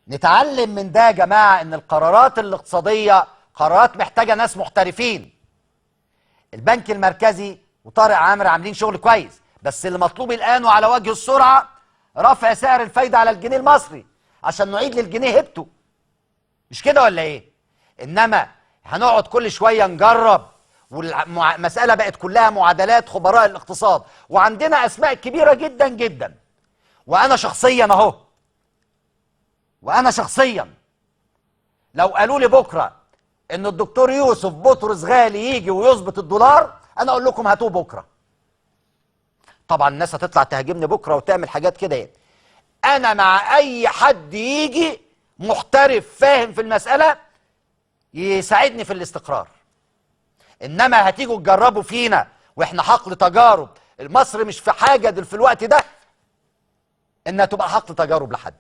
نتعلم من ده يا جماعة ان القرارات الاقتصادية قرارات محتاجة ناس محترفين. البنك المركزي وطارق عامر عاملين شغل كويس، بس اللي مطلوب الآن وعلى وجه السرعة رفع سعر الفايدة على الجنيه المصري عشان نعيد للجنيه هيبته. مش كده ولا ايه؟ انما هنقعد كل شوية نجرب، والمسألة بقت كلها معادلات خبراء الاقتصاد، وعندنا أسماء كبيرة جدا جدا. وأنا شخصيا لو قالوا لي بكرة إن الدكتور يوسف بطرس غالي يجي ويظبط الدولار، أنا أقول لكم هاتوه بكرة. طبعا الناس هتطلع تهاجمني بكرة وتعمل حاجات كده يعني. أنا مع أي حد يجي محترف فاهم في المسألة يساعدني في الاستقرار. انما هتيجوا تجربوا فينا واحنا حقل تجارب. مصر مش في حاجه في الوقت ده انها تبقى حقل تجارب لحد.